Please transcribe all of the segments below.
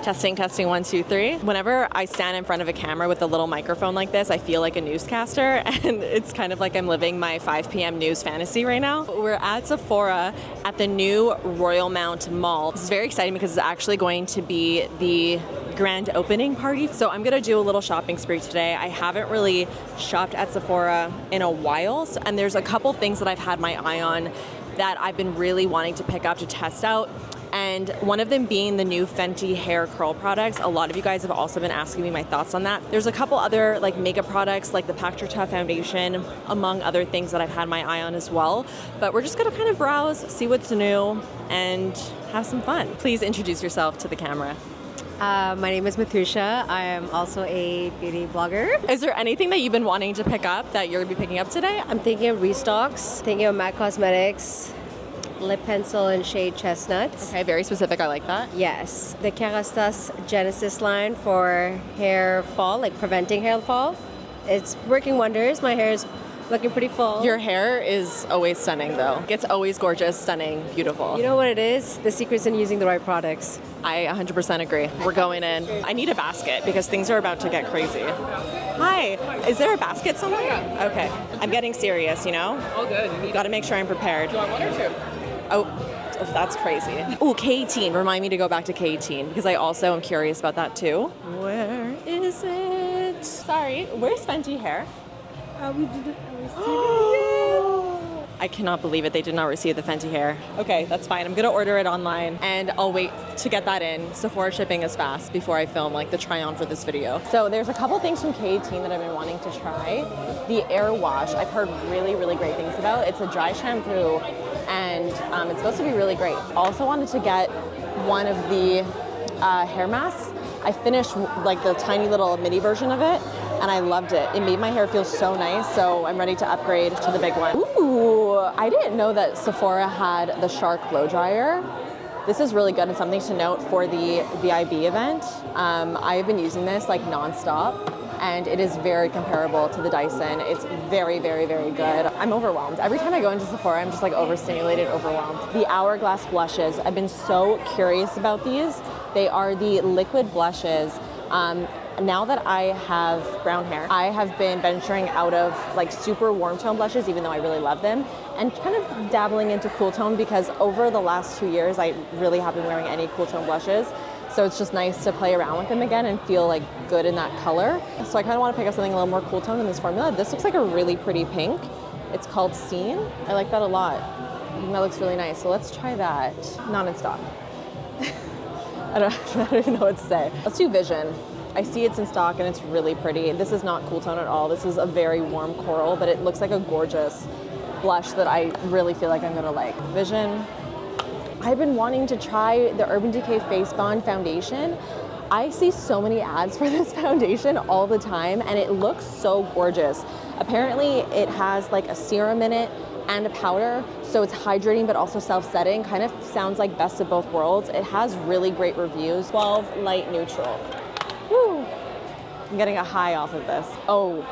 Testing, testing, 1, 2, 3. Whenever I stand in front of a camera with a little microphone like this, I feel like a newscaster, and it's kind of like I'm living my 5 p.m. news fantasy right now. We're at Sephora at the new Royal Mount Mall. This is very exciting because it's actually going to be the grand opening party. So I'm gonna do a little shopping spree today. I haven't really shopped at Sephora in a while, and there's a couple things that I've had my eye on that I've been really wanting to pick up to test out. And one of them being the new Fenty hair curl products. A lot of you guys have also been asking me my thoughts on that. There's a couple other like makeup products like the Patrick foundation, among other things that I've had my eye on as well. But we're just gonna kind of browse, see what's new, and have some fun. Please introduce yourself to the camera. My name is Mathusha. I am also a beauty blogger. Is there anything that you've been wanting to pick up that you're gonna be picking up today? I'm thinking of restocks, thinking of MAC Cosmetics, lip pencil in shade Chestnut. Okay, very specific, I like that. Yes. The Kerastase Genesis line for hair fall, like preventing hair fall. It's working wonders. My hair is looking pretty full. Your hair is always stunning though. It's always gorgeous, stunning, beautiful. You know what it is? The secret's in using the right products. I 100% agree. We're going in. I need a basket because things are about to get crazy. Hi, is there a basket somewhere? Yeah. Okay, I'm getting serious, you know? All good. You gotta make sure I'm prepared. Do you want one or two? Oh, that's crazy. Oh, K18. Remind me to go back to K18 because I also am curious about that too. Where is it? Sorry, where's Fenty hair? We didn't receive it. I cannot believe it. They did not receive the Fenty hair. Okay, that's fine. I'm gonna order it online and I'll wait to get that in. Sephora shipping is fast before I film like the try on for this video. So there's a couple things from K18 that I've been wanting to try. The Air Wash, I've heard really, really great things about. It's a dry shampoo and it's supposed to be really great. Also wanted to get one of the hair masks. I finished like the tiny little mini version of it and I loved it. It made my hair feel so nice, so I'm ready to upgrade to the big one. Ooh, I didn't know that Sephora had the Shark blow dryer. This is really good and something to note for the VIB event. I've been using this like nonstop and it is very comparable to the Dyson. It's very, very, very good. I'm overwhelmed. Every time I go into Sephora, I'm just like overstimulated, overwhelmed. The Hourglass blushes, I've been so curious about these. They are the liquid blushes. Now that I have brown hair, I have been venturing out of like super warm tone blushes, even though I really love them, and kind of dabbling into cool tone because over the last 2 years, I really haven't been wearing any cool tone blushes. So it's just nice to play around with them again and feel like good in that color. So I kind of want to pick up something a little more cool tone in this formula. This looks like a really pretty pink. It's called Scene. I like that a lot. I think that looks really nice. So let's try that. Not in stock. I don't even know what to say. Let's do Vision. I see it's in stock and it's really pretty. This is not cool tone at all. This is a very warm coral, but it looks like a gorgeous blush that I really feel like I'm gonna like. Vision. I've been wanting to try the Urban Decay Face Bond foundation. I see so many ads for this foundation all the time and it looks so gorgeous. Apparently it has like a serum in it and a powder, so it's hydrating but also self-setting. Kind of sounds like best of both worlds. It has really great reviews. 12 light neutral. Woo. I'm getting a high off of this. Oh.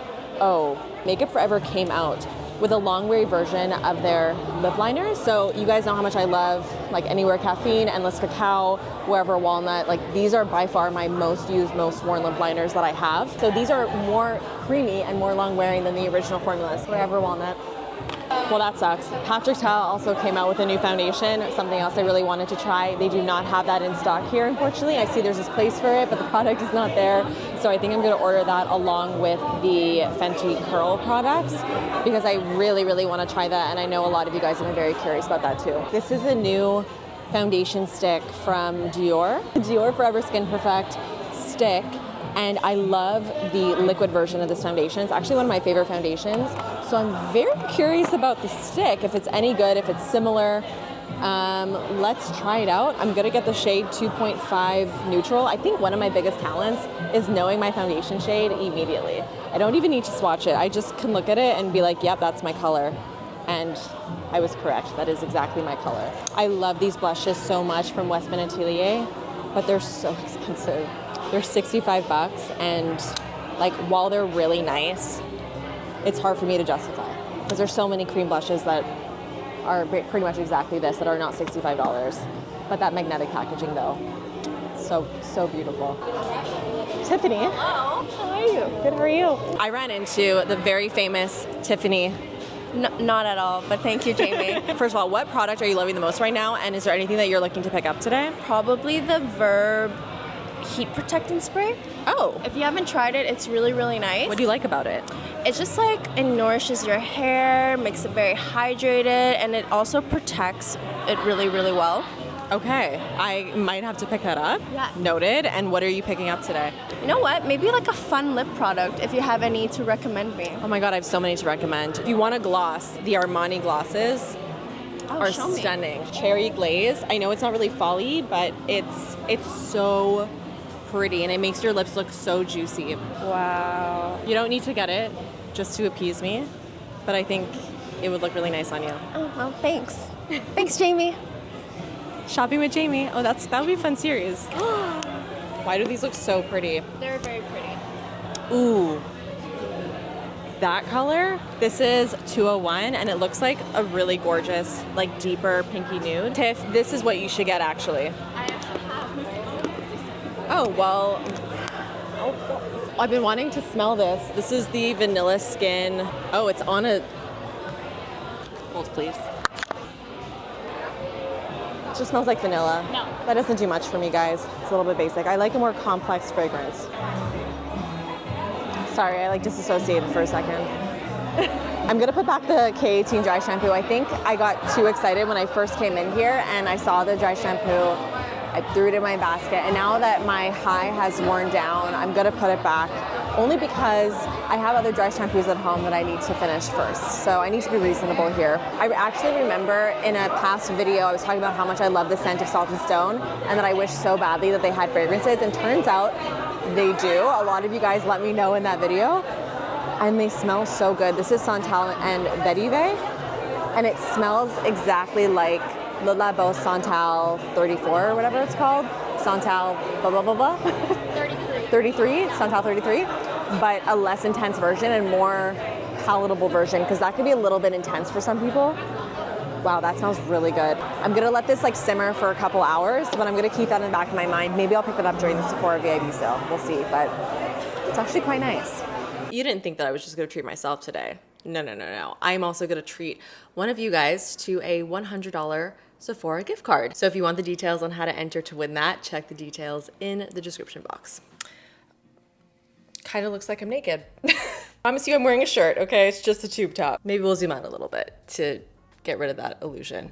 Makeup Forever came out with a long weary version of their lip liners. So you guys know how much I love like Anywhere Caffeine, Endless Cacao, Wherever Walnut. Like these are by far my most used, most worn lip liners that I have. So these are more creamy and more long wearing than the original formulas. Wherever Walnut. Well, that sucks. Patrick also came out with a new foundation, something else I really wanted to try. They do not have that in stock here, unfortunately. I see there's this place for it, but the product is not there. So I think I'm gonna order that along with the Fenty Curl products because I really, really wanna try that. And I know a lot of you guys have been very curious about that too. This is a new foundation stick from Dior. Dior Forever Skin Perfect stick. And I love the liquid version of this foundation. It's actually one of my favorite foundations. So I'm very curious about the stick, if it's any good, if it's similar. Let's try it out. I'm gonna get the shade 2.5 neutral. I think one of my biggest talents is knowing my foundation shade immediately. I don't even need to swatch it. I just can look at it and be like, yep, that's my color. And I was correct, that is exactly my color. I love these blushes so much from Westman Atelier, but they're so expensive. They're 65 bucks, and like while they're really nice, it's hard for me to justify because there's so many cream blushes that are pretty much exactly this that are not $65. But that magnetic packaging though, so beautiful. Tiffany. Hello. How are you? Good, how are you? I ran into the very famous Tiffany. Not at all, but thank you, Jamie. First of all, what product are you loving the most right now? And is there anything that you're looking to pick up today? Probably the Verb Heat Protectant Spray. Oh. If you haven't tried it, it's really, really nice. What do you like about it? It's just like it nourishes your hair, makes it very hydrated, and it also protects it really, really well. Okay, I might have to pick that up. Yeah. Noted. And what are you picking up today? You know what? Maybe like a fun lip product if you have any to recommend me. Oh my God, I have so many to recommend. If you want a gloss, the Armani glosses are show me. stunning. Cherry glaze. I know it's not really fall-y, but it's so pretty and it makes your lips look so juicy. Wow. You don't need to get it just to appease me, but I think it would look really nice on you. Oh, well, thanks. Thanks, Jamie. Shopping with Jamie. Oh, that would be a fun series. Why do these look so pretty? They're very pretty. Ooh. That color, this is 201 and it looks like a really gorgeous, like deeper pinky nude. Tiff, this is what you should get actually. I actually have. Oh, well, I've been wanting to smell this. This is the Vanilla Skin. Oh, it's on a, hold please. It just smells like vanilla. No. That doesn't do much for me, guys. It's a little bit basic. I like a more complex fragrance. Sorry, I like disassociated for a second. I'm gonna put back the K18 dry shampoo. I think I got too excited when I first came in here and I saw the dry shampoo. I threw it in my basket, and now that my high has worn down, I'm gonna put it back, only because I have other dry shampoos at home that I need to finish first. So I need to be reasonable here. I actually remember in a past video, I was talking about how much I love the scent of Salt and Stone, and that I wish so badly that they had fragrances, and turns out they do. A lot of you guys let me know in that video, and they smell so good. This is Santal and Vetiver, and it smells exactly like Le Labo Santal 34 or whatever it's called. Santal blah blah blah blah. 33, Santal 33, but a less intense version and more palatable version, because that could be a little bit intense for some people. Wow, that smells really good. I'm gonna let this like simmer for a couple hours, but I'm gonna keep that in the back of my mind. Maybe I'll pick it up during the Sephora VIP sale. We'll see, but it's actually quite nice. You didn't think that I was just gonna treat myself today. No. I'm also gonna treat one of you guys to a $100 Sephora gift card. So if you want the details on how to enter to win that, check the details in the description box. Kind of looks like I'm naked. Promise you I'm wearing a shirt, okay? It's just a tube top. Maybe we'll zoom out a little bit to get rid of that illusion.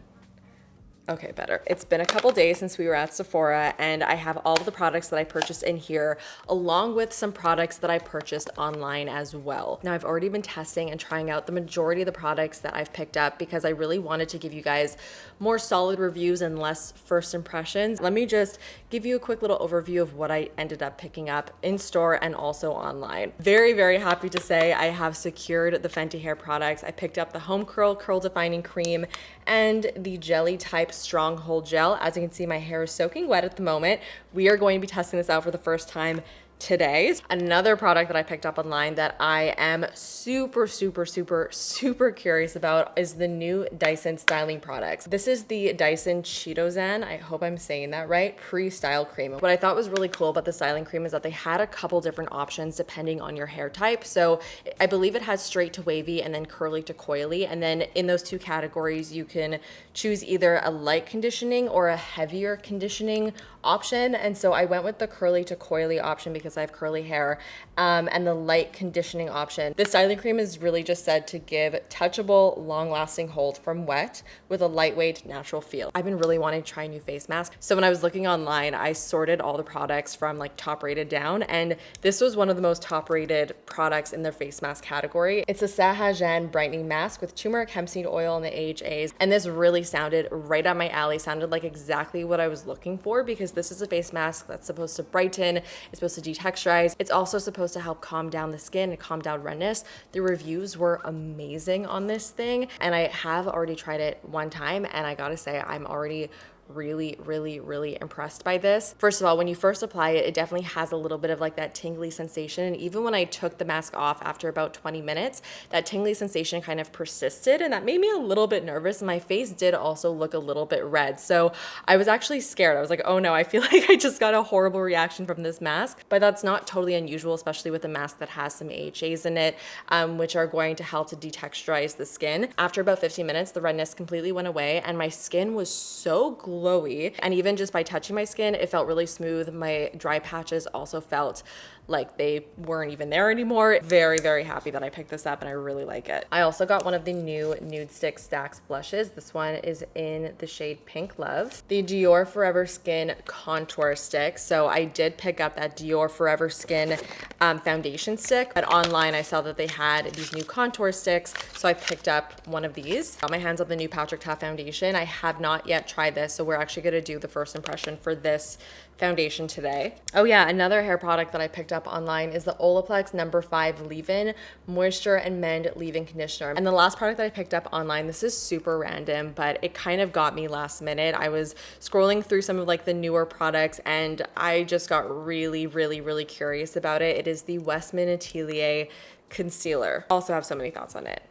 Okay, better. It's been a couple days since we were at Sephora, and I have all of the products that I purchased in here, along with some products that I purchased online as well. Now, I've already been testing and trying out the majority of the products that I've picked up because I really wanted to give you guys more solid reviews and less first impressions. Let me just give you a quick little overview of what I ended up picking up in store and also online. Very, very happy to say I have secured the Fenty hair products. I picked up the Home Curl Curl Defining Cream and the Jelly Type Stronghold Gel. As you can see, my hair is soaking wet at the moment. We are going to be testing this out for the first time today. Another product that I picked up online that I am super curious about is the new Dyson styling products. This is the Dyson Cheeto Zen, I hope I'm saying that right, pre-style cream. What I thought was really cool about the styling cream is that they had a couple different options depending on your hair type. So I believe it has straight to wavy and then curly to coily. And then in those two categories, you can choose either a light conditioning or a heavier conditioning option. And so I went with the curly to coily option because I have curly hair, and the light conditioning option. The styling cream is really just said to give touchable, long-lasting hold from wet with a lightweight, natural feel. I've been really wanting to try a new face mask. So when I was looking online, I sorted all the products from like top rated down, and this was one of the most top rated products in their face mask category. It's a Sahajan brightening mask with turmeric, hemp seed oil, and the AHAs. And this really sounded right up my alley, sounded like exactly what I was looking for, because this is a face mask that's supposed to brighten, it's supposed to detexturize. It's also supposed to help calm down the skin and calm down redness. The reviews were amazing on this thing, and I have already tried it one time, and I gotta say, I'm already really, really, really impressed by this. First of all, when you first apply it, it definitely has a little bit of like that tingly sensation. And even when I took the mask off after about 20 minutes, that tingly sensation kind of persisted, and that made me a little bit nervous. My face did also look a little bit red. So I was actually scared. I was like, oh no, I feel like I just got a horrible reaction from this mask. But that's not totally unusual, especially with a mask that has some AHAs in it, which are going to help to detexturize the skin. After about 15 minutes, the redness completely went away and my skin was so glowy. And even just by touching my skin, it felt really smooth. My dry patches also felt like they weren't even there anymore. Very, very happy that I picked this up and I really like it. I also got one of the new Nude Stick Stacks blushes. This one is in the shade Pink Love. The Dior Forever Skin Contour Stick. So I did pick up that Dior Forever Skin foundation stick, but online I saw that they had these new contour sticks. So I picked up one of these. Got my hands on the new Patrick Ta foundation. I have not yet tried this. So we're actually gonna do the first impression for this foundation today. Oh yeah, another hair product that I picked up online is the Olaplex No. 5 Leave-In Moisture and Mend Leave-In Conditioner. And the last product that I picked up online, this is super random, but it kind of got me last minute. I was scrolling through some of like the newer products and I just got really, really, really curious about it. It is the Westman Atelier Concealer. Also have so many thoughts on it.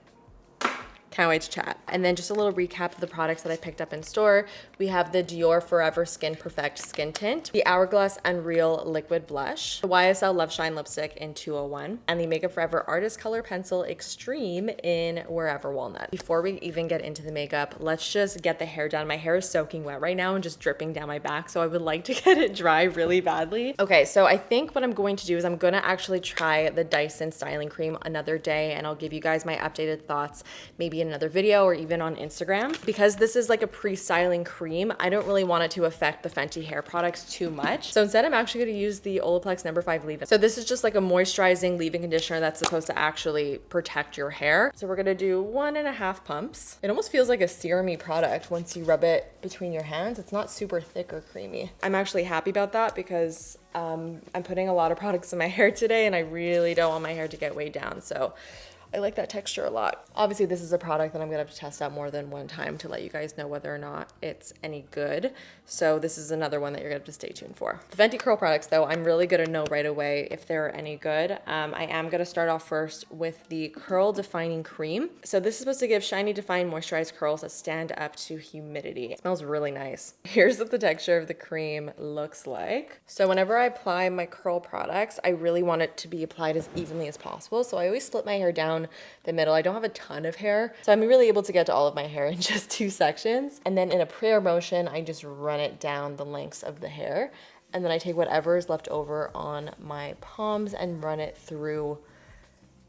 Can't wait to chat. And then just a little recap of the products that I picked up in store. We have the Dior Forever Skin Perfect Skin Tint, the Hourglass Unreal Liquid Blush, the YSL Love Shine Lipstick in 201, and the Makeup Forever Artist Color Pencil Extreme in Wherever Walnut. Before we even get into the makeup, let's just get the hair done. My hair is soaking wet right now and just dripping down my back, so I would like to get it dry really badly. Okay, so I think what I'm going to do is I'm gonna actually try the Dyson Styling Cream another day, and I'll give you guys my updated thoughts, maybe in another video or even on Instagram. Because this is like a pre-styling cream, I don't really want it to affect the Fenty hair products too much. So instead, I'm actually gonna use the Olaplex No. 5 Leave-In. So this is just like a moisturizing leave-in conditioner that's supposed to actually protect your hair. So we're gonna do 1.5 pumps. It almost feels like a serum-y product once you rub it between your hands. It's not super thick or creamy. I'm actually happy about that because I'm putting a lot of products in my hair today and I really don't want my hair to get weighed down. So I like that texture a lot. Obviously, this is a product that I'm gonna have to test out more than one time to let you guys know whether or not it's any good. So this is another one that you're gonna have to stay tuned for. The Fenty curl products though, I'm really gonna know right away if they're any good. I am gonna start off first with the Curl Defining Cream. So this is supposed to give shiny, defined, moisturized curls that stand up to humidity. It smells really nice. Here's what the texture of the cream looks like. So whenever I apply my curl products, I really want it to be applied as evenly as possible. So I always split my hair down the middle. I don't have a ton of hair, so I'm really able to get to all of my hair in just 2 sections. And then in a prayer motion, I just run it down the lengths of the hair. And then I take whatever is left over on my palms and run it through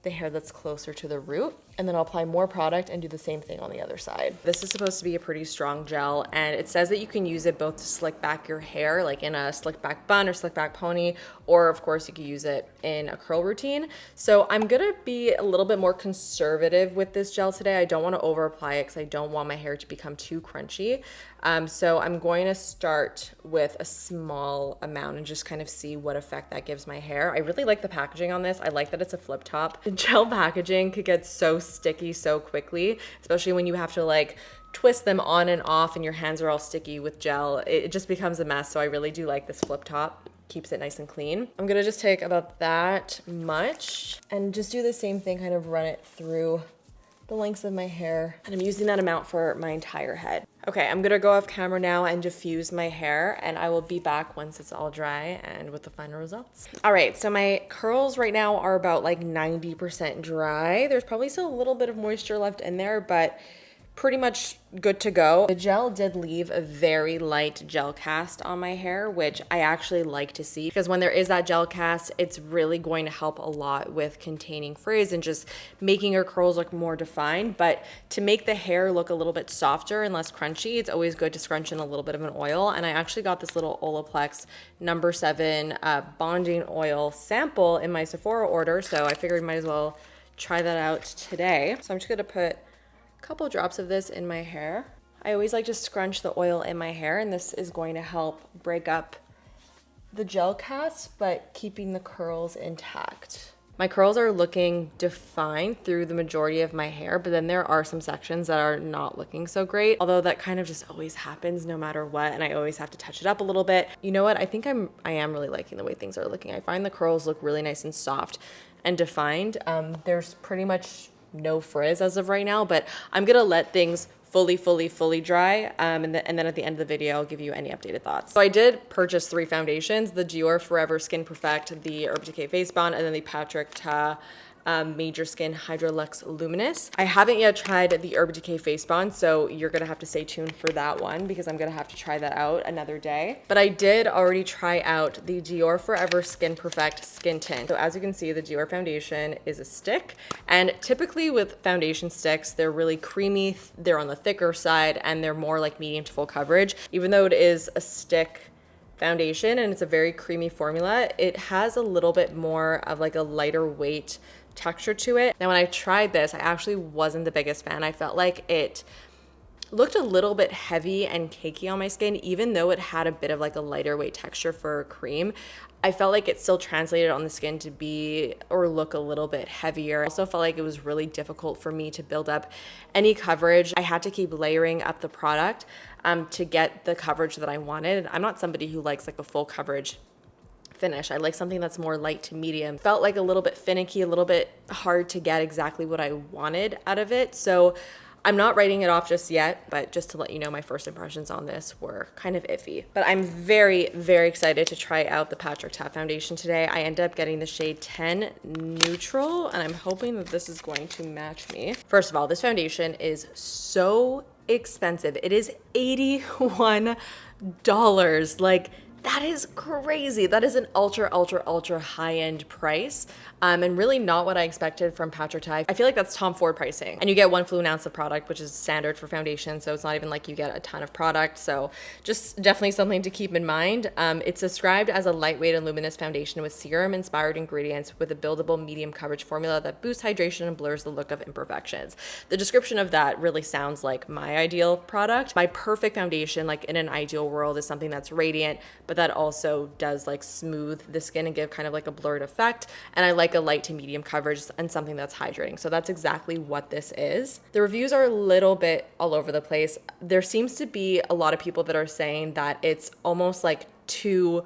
the hair that's closer to the root. And then I'll apply more product and do the same thing on the other side. This is supposed to be a pretty strong gel, and it says that you can use it both to slick back your hair, like in a slick back bun or slick back pony, or of course you could use it in a curl routine. So I'm gonna be a little bit more conservative with this gel today. I don't wanna over apply it because I don't want my hair to become too crunchy. So I'm going to start with a small amount and just kind of see what effect that gives my hair. I really like the packaging on this. I like that it's a flip top. The gel packaging could get so sticky so quickly, especially when you have to like twist them on and off and your hands are all sticky with gel. It just becomes a mess. So I really do like this flip top. Keeps it nice and clean. I'm gonna just take about that much and just do the same thing, kind of run it through the lengths of my hair. And I'm using that amount for my entire head. Okay, I'm gonna go off camera now and diffuse my hair, and I will be back once it's all dry and with the final results. All right, so my curls right now are about like 90% dry. There's probably still a little bit of moisture left in there, but pretty much good to go. The gel did leave a very light gel cast on my hair, which I actually like to see, because when there is that gel cast, it's really going to help a lot with containing frizz and just making your curls look more defined. But to make the hair look a little bit softer and less crunchy, it's always good to scrunch in a little bit of an oil. And I actually got this little Olaplex No. 7 bonding oil sample in my Sephora order, so I figured I might as well try that out today. So I'm just gonna put couple drops of this in my hair. I always like to scrunch the oil in my hair, and this is going to help break up the gel cast but keeping the curls intact. My curls are looking defined through the majority of my hair, but then there are some sections that are not looking so great, although that kind of just always happens no matter what, and I always have to touch it up a little bit. You know what? I think I am really liking the way things are looking. I find the curls look really nice and soft and defined. There's pretty much no frizz as of right now, but I'm gonna let things fully dry, and then at the end of the video I'll give you any updated thoughts. So I did purchase 3 foundations: the Dior Forever Skin Perfect, the Urban Decay Face Bond, and then the Patrick Ta Major Skin Hydrolux Luminous. I haven't yet tried the Urban Decay Face Bond, so you're gonna have to stay tuned for that one because I'm gonna have to try that out another day. But I did already try out the Dior Forever Skin Perfect Skin Tint. So as you can see, the Dior foundation is a stick, and typically with foundation sticks, they're really creamy, they're on the thicker side, and they're more like medium to full coverage. Even though it is a stick foundation and it's a very creamy formula, it has a little bit more of like a lighter weight texture to it. Now when I tried this, I actually wasn't the biggest fan. I felt like it looked a little bit heavy and cakey on my skin, even though it had a bit of like a lighter weight texture for cream. I felt like it still translated on the skin to be or look a little bit heavier. I also felt like it was really difficult for me to build up any coverage. I had to keep layering up the product to get the coverage that I wanted. I'm not somebody who likes like a full coverage finish. I like something that's more light to medium. Felt like a little bit finicky, a little bit hard to get exactly what I wanted out of it. So I'm not writing it off just yet, but just to let you know, my first impressions on this were kind of iffy. But I'm very excited to try out the Patrick Ta foundation today. I ended up getting the shade 10 Neutral, and I'm hoping that this is going to match me. First of all, this foundation is so expensive. It is $81. Like, that is crazy. That is an ultra high-end price, and really not what I expected from Patrick Ta. I feel like that's Tom Ford pricing. And you get 1 fluid ounce of product, which is standard for foundation, so it's not even like you get a ton of product. So just definitely something to keep in mind. It's described as a lightweight and luminous foundation with serum-inspired ingredients with a buildable medium coverage formula that boosts hydration and blurs the look of imperfections. The description of that really sounds like my ideal product. My perfect foundation, like in an ideal world, is something that's radiant, but that also does like smooth the skin and give kind of like a blurred effect. And I like a light to medium coverage and something that's hydrating. So that's exactly what this is. The reviews are a little bit all over the place. There seems to be a lot of people that are saying that it's almost like too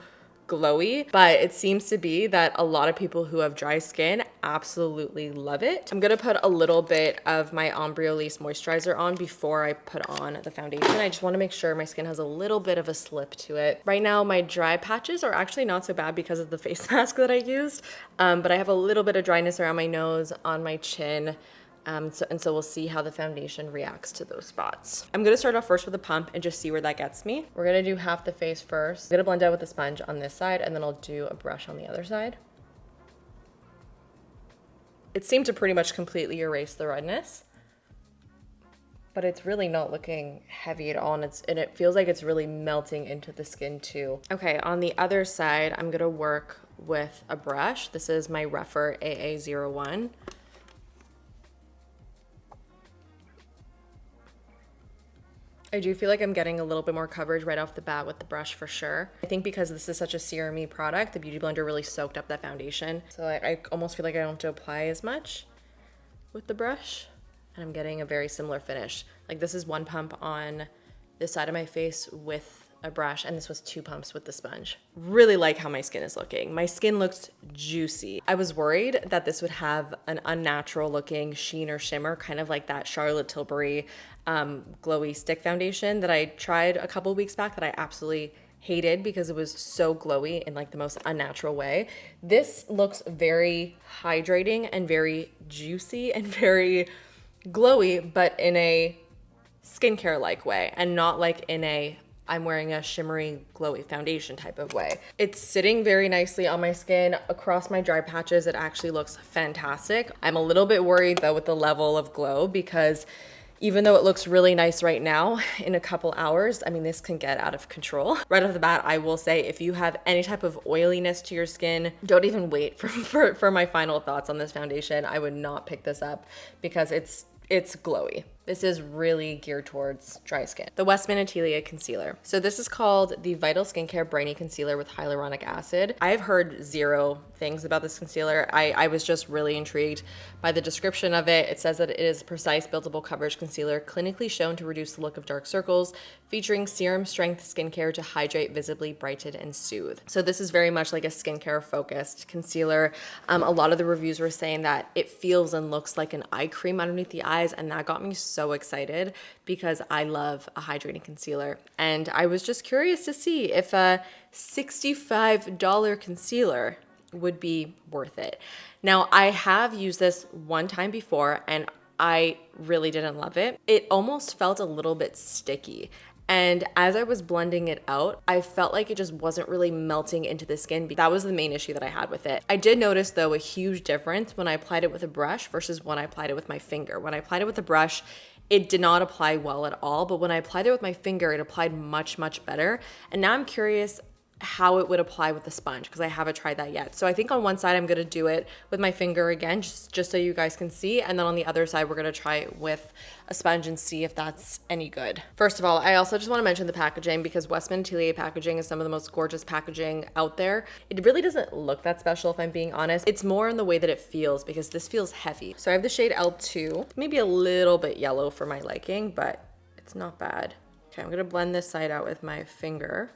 glowy, but it seems to be that a lot of people who have dry skin absolutely love it. I'm gonna put a little bit of my Ombre Elise moisturizer on before I put on the foundation. I just want to make sure my skin has a little bit of a slip to it. Right now my dry patches are actually not so bad because of the face mask that I used, but I have a little bit of dryness around my nose, on my chin. So we'll see how the foundation reacts to those spots. I'm gonna start off first with a pump and just see where that gets me. We're gonna do half the face first. I'm gonna blend out with a sponge on this side, and then I'll do a brush on the other side. It seemed to pretty much completely erase the redness, but it's really not looking heavy at all, and it feels like it's really melting into the skin too. Okay, on the other side, I'm gonna work with a brush. This is my Rephr AA01. I do feel like I'm getting a little bit more coverage right off the bat with the brush for sure. I think because this is such a serum-y product, the Beauty Blender really soaked up that foundation. So I almost feel like I don't have to apply as much with the brush, and I'm getting a very similar finish. Like, this is 1 pump on this side of my face with a brush, and this was 2 pumps with the sponge. Really like how my skin is looking. My skin looks juicy. I was worried that this would have an unnatural looking sheen or shimmer, kind of like that Charlotte Tilbury glowy stick foundation that I tried a couple weeks back that I absolutely hated because it was so glowy in like the most unnatural way. This looks very hydrating and very juicy and very glowy, but in a skincare-like way, and not like in a I'm wearing a shimmery, glowy foundation type of way. It's sitting very nicely on my skin. Across my dry patches, it actually looks fantastic. I'm a little bit worried though with the level of glow, because even though it looks really nice right now, in a couple hours, I mean, this can get out of control. Right off the bat, I will say, if you have any type of oiliness to your skin, don't even wait for my final thoughts on this foundation. I would not pick this up because it's glowy. This is really geared towards dry skin. The Westman Atelier Concealer. So this is called the Vital Skincare Brightening Concealer with Hyaluronic Acid. I've heard zero things about this concealer. I was just really intrigued by the description of it. It says that it is precise buildable coverage concealer, clinically shown to reduce the look of dark circles, featuring serum strength skincare to hydrate, visibly brighten, and soothe. So this is very much like a skincare focused concealer. A lot of the reviews were saying that it feels and looks like an eye cream underneath the eyes, and that got me so excited because I love a hydrating concealer. And I was just curious to see if a $65 concealer would be worth it. Now, I have used this one time before and I really didn't love it. It almost felt a little bit sticky. And as I was blending it out, I felt like it just wasn't really melting into the skin. That was the main issue that I had with it. I did notice though a huge difference when I applied it with a brush versus when I applied it with my finger. When I applied it with a brush, it did not apply well at all, but when I applied it with my finger, it applied much, much better. And now I'm curious how it would apply with the sponge because I haven't tried that yet. So I think on one side I'm gonna do it with my finger again, just so you guys can see. And then on the other side, we're gonna try it with a sponge and see if that's any good. First of all, I also just wanna mention the packaging because Westman Atelier packaging is some of the most gorgeous packaging out there. It really doesn't look that special if I'm being honest. It's more in the way that it feels because this feels heavy. So I have the shade L2, maybe a little bit yellow for my liking, but it's not bad. Okay, I'm gonna blend this side out with my finger.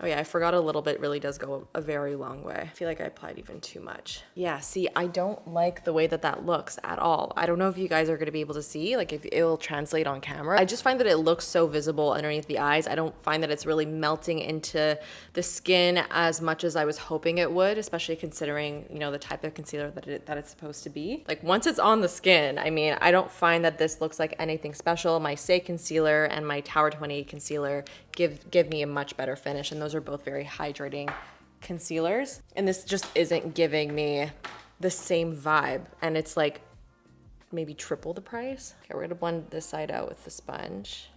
Oh yeah, I forgot a little bit really does go a very long way. I feel like I applied even too much. Yeah, see, I don't like the way that that looks at all. I don't know if you guys are gonna be able to see, like if it will translate on camera. I just find that it looks so visible underneath the eyes. I don't find that it's really melting into the skin as much as I was hoping it would, especially considering, you know, the type of concealer that it's supposed to be. Like once it's on the skin, I mean, I don't find that this looks like anything special. My Say concealer and my Tower 28 concealer give me a much better finish, and those are both very hydrating concealers. And this just isn't giving me the same vibe, and it's like maybe triple the price. Okay, we're gonna blend this side out with the sponge.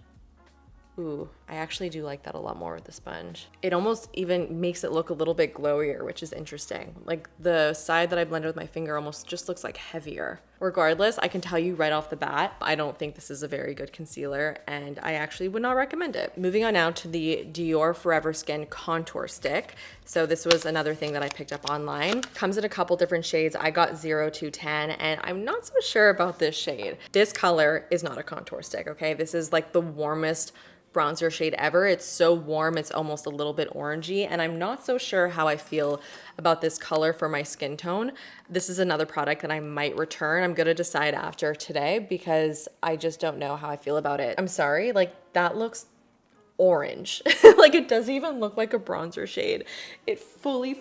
Ooh, I actually do like that a lot more with the sponge. It almost even makes it look a little bit glowier, which is interesting. Like the side that I blended with my finger almost just looks like heavier. Regardless, I can tell you right off the bat, I don't think this is a very good concealer and I actually would not recommend it. Moving on now to the Dior Forever Skin Contour Stick. So this was another thing that I picked up online. Comes in a couple different shades. I got 0 to 10 and I'm not so sure about this shade. This color is not a contour stick, okay? This is like the warmest bronzer shade ever. It's so warm, it's almost a little bit orangey, and I'm not so sure how I feel about this color for my skin tone. This is another product that I might return. I'm gonna decide after today because I just don't know how I feel about it. I'm sorry, like that looks orange. Like it doesn't even look like a bronzer shade. It fully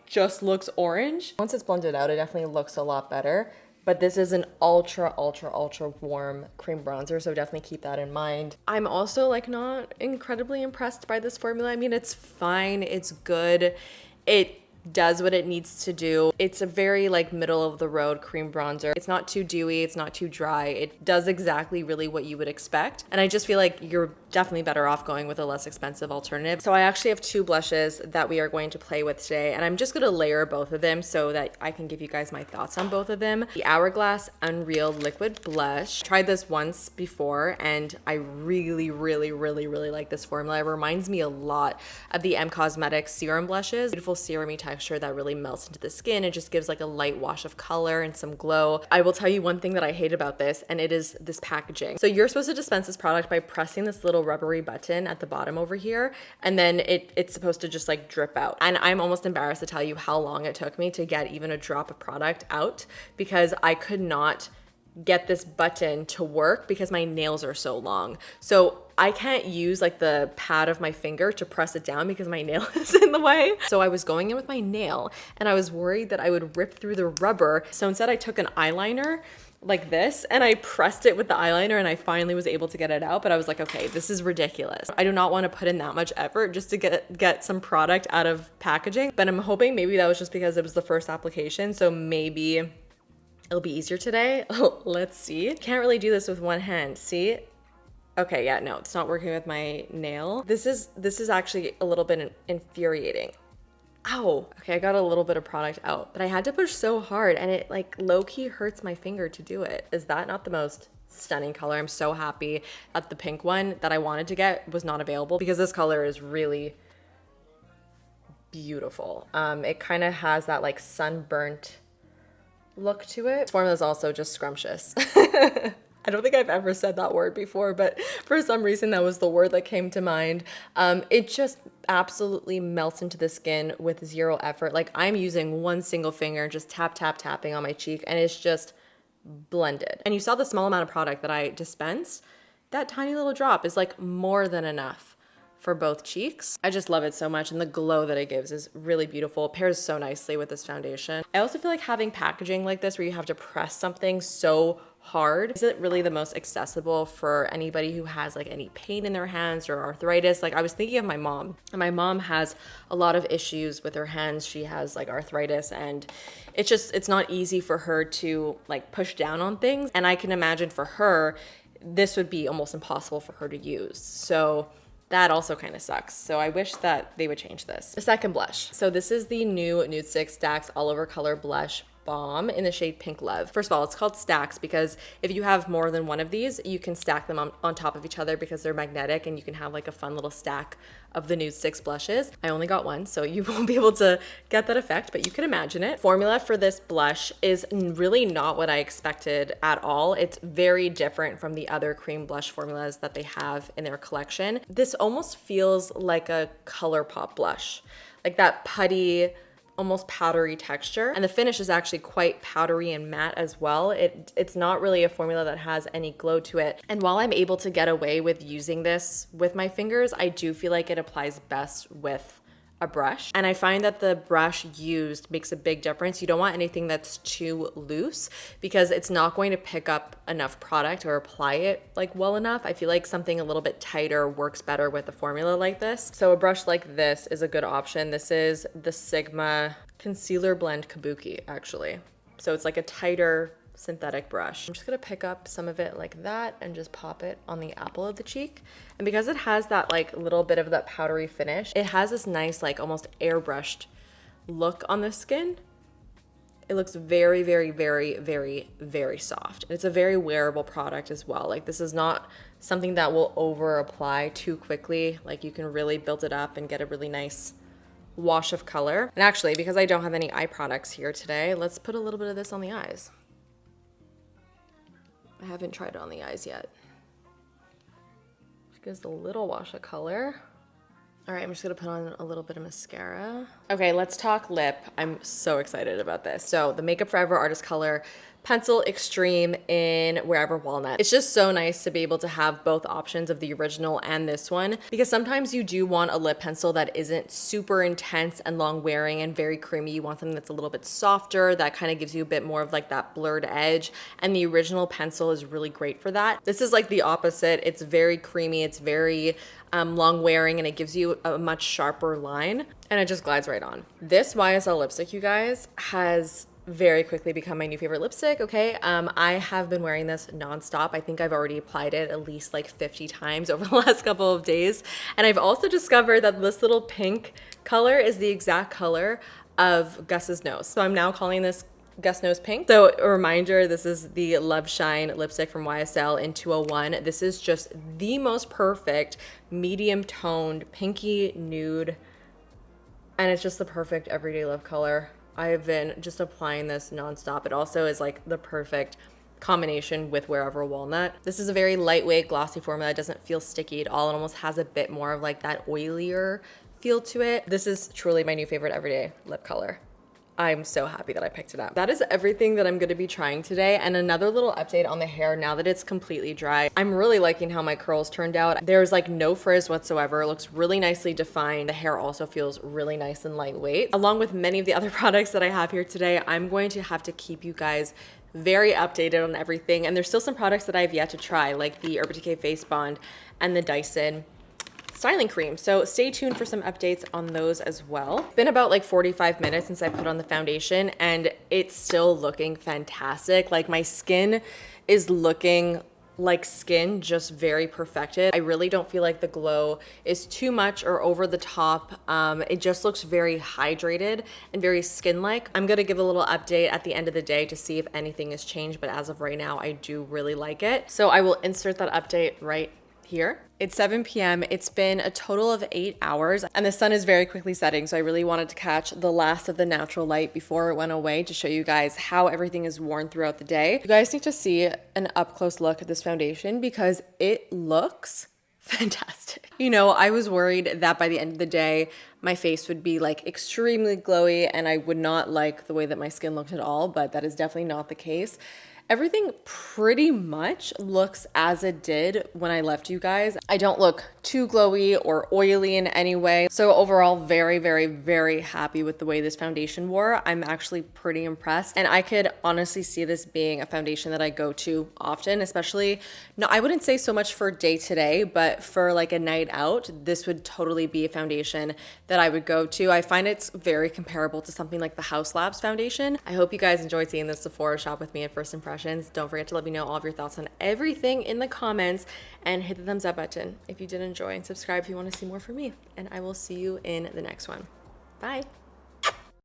just looks orange. Once it's blended out, it definitely looks a lot better. But this is an ultra warm cream bronzer, so definitely keep that in mind. I'm also like not incredibly impressed by this formula. I mean, it's fine, it's good. It does what it needs to do. It's a very like middle of the road cream bronzer. It's not too dewy, it's not too dry. It does exactly really what you would expect. And I just feel like you're definitely better off going with a less expensive alternative. So I actually have two blushes that we are going to play with today, and I'm just gonna layer both of them so that I can give you guys my thoughts on both of them. The Hourglass Unreal Liquid Blush. Tried this once before and I really like this formula. It reminds me a lot of the M Cosmetics serum blushes. Beautiful serum-y texture that really melts into the skin. It just gives like a light wash of color and some glow. I will tell you one thing that I hate about this, and it is this packaging. So you're supposed to dispense this product by pressing this little rubbery button at the bottom over here, and then it's supposed to just like drip out. And I'm almost embarrassed to tell you how long it took me to get even a drop of product out because I could not get this button to work because my nails are so long. So I can't use like the pad of my finger to press it down because my nail is in the way. So I was going in with my nail and I was worried that I would rip through the rubber. So instead I took an eyeliner like this and I pressed it with the eyeliner and I finally was able to get it out. But I was like, okay, this is ridiculous. I do not want to put in that much effort just to get some product out of packaging. But I'm hoping maybe that was just because it was the first application. So maybe it'll be easier today. Let's see. Can't really do this with one hand. See? Okay, yeah, no, it's not working with my nail. This is actually a little bit infuriating. Ow. Okay, I got a little bit of product out, but I had to push so hard and it like low-key hurts my finger to do it. Is that not the most stunning color? I'm so happy that the pink one that I wanted to get was not available because this color is really beautiful. It kind of has that like sunburnt look to it. This formula is also just scrumptious. I don't think I've ever said that word before, but for some reason that was the word that came to mind. It just absolutely melts into the skin with zero effort. Like I'm using one single finger, just tapping on my cheek, and it's just blended. And you saw the small amount of product that I dispensed. That tiny little drop is like more than enough for both cheeks. I just love it so much, and the glow that it gives is really beautiful. It pairs so nicely with this foundation. I also feel like having packaging like this where you have to press something so hard is it really the most accessible for anybody who has like any pain in their hands or arthritis. Like I was thinking of my mom, and my mom has a lot of issues with her hands. She has like arthritis, and it's not easy for her to like push down on things, and I can imagine for her this would be almost impossible for her to use. So that also kind of sucks. So I wish that they would change this. The second blush. So this is the new Nude Six Stacks All Over Color Blush Balm in the shade Pink Love. First of all, it's called stacks because if you have more than one of these, you can stack them on top of each other because they're magnetic, and you can have like a fun little stack of the Nude Six blushes. I only got one, so you won't be able to get that effect, but you can imagine it. Formula for this blush is really not what I expected at all. It's very different from the other cream blush formulas that they have in their collection. This almost feels like a ColourPop blush, like that putty, almost powdery texture, and the finish is actually quite powdery and matte as well. It's not really a formula that has any glow to it. And while I'm able to get away with using this with my fingers, I do feel like it applies best with a brush. And I find that the brush used makes a big difference. You don't want anything that's too loose because it's not going to pick up enough product or apply it like well enough. I feel like something a little bit tighter works better with a formula like this. So a brush like this is a good option. This is the Sigma Concealer Blend Kabuki, actually. So it's like a tighter synthetic brush. I'm just gonna pick up some of it like that and just pop it on the apple of the cheek. And because it has that like little bit of that powdery finish, it has this nice like almost airbrushed look on the skin. It looks very, very, very, very, very soft. And it's a very wearable product as well. Like this is not something that will over apply too quickly. Like you can really build it up and get a really nice wash of color. And actually, because I don't have any eye products here today, let's put a little bit of this on the eyes. I haven't tried it on the eyes yet. Just gives a little wash of color. All right, I'm just gonna put on a little bit of mascara. Okay, let's talk lip. I'm so excited about this. So the Makeup Forever Artist Color Pencil Extreme in Wherever Walnut. It's just so nice to be able to have both options of the original and this one, because sometimes you do want a lip pencil that isn't super intense and long wearing and very creamy. You want something that's a little bit softer, that kind of gives you a bit more of like that blurred edge, and the original pencil is really great for that. This is like the opposite. It's very creamy, it's very long wearing, and it gives you a much sharper line, and it just glides right on. This YSL lipstick, you guys, has very quickly become my new favorite lipstick, okay? I have been wearing this nonstop. I think I've already applied it at least like 50 times over the last couple of days. And I've also discovered that this little pink color is the exact color of Gus's nose. So I'm now calling this Gus Nose Pink. So a reminder, this is the Love Shine lipstick from YSL in 201. This is just the most perfect medium toned pinky nude, and it's just the perfect everyday love color. I've been just applying this nonstop. It also is like the perfect combination with Wherever Walnut. This is a very lightweight, glossy formula. It doesn't feel sticky at all. It almost has a bit more of like that oilier feel to it. This is truly my new favorite everyday lip color. I'm so happy that I picked it up. That is everything that I'm gonna be trying today. And another little update on the hair now that it's completely dry. I'm really liking how my curls turned out. There's like no frizz whatsoever. It looks really nicely defined. The hair also feels really nice and lightweight. Along with many of the other products that I have here today, I'm going to have to keep you guys very updated on everything. And there's still some products that I have yet to try, like the Urban Decay Face Bond and the Dyson styling cream. So stay tuned for some updates on those as well. It's been about like 45 minutes since I put on the foundation, and it's still looking fantastic. Like my skin is looking like skin, just very perfected. I really don't feel like the glow is too much or over the top. It just looks very hydrated and very skin-like. I'm gonna give a little update at the end of the day to see if anything has changed, but as of right now, I do really like it. So I will insert that update right here. It's 7 p.m. It's been a total of 8 hours and the sun is very quickly setting. So I really wanted to catch the last of the natural light before it went away to show you guys how everything is worn throughout the day. You guys need to see an up close look at this foundation because it looks fantastic. You know, I was worried that by the end of the day, my face would be like extremely glowy and I would not like the way that my skin looked at all, but that is definitely not the case. Everything pretty much looks as it did when I left you guys. I don't look too glowy or oily in any way. So overall, very, very, very happy with the way this foundation wore. I'm actually pretty impressed. And I could honestly see this being a foundation that I go to often, especially, no, I wouldn't say so much for day to day, but for like a night out, this would totally be a foundation that I would go to. I find it's very comparable to something like the House Labs foundation. I hope you guys enjoyed seeing this Sephora shop with me at first impression. Don't forget to let me know all of your thoughts on everything in the comments and hit the thumbs up button if you did enjoy and subscribe if you want to see more from me. And I will see you in the next one. Bye.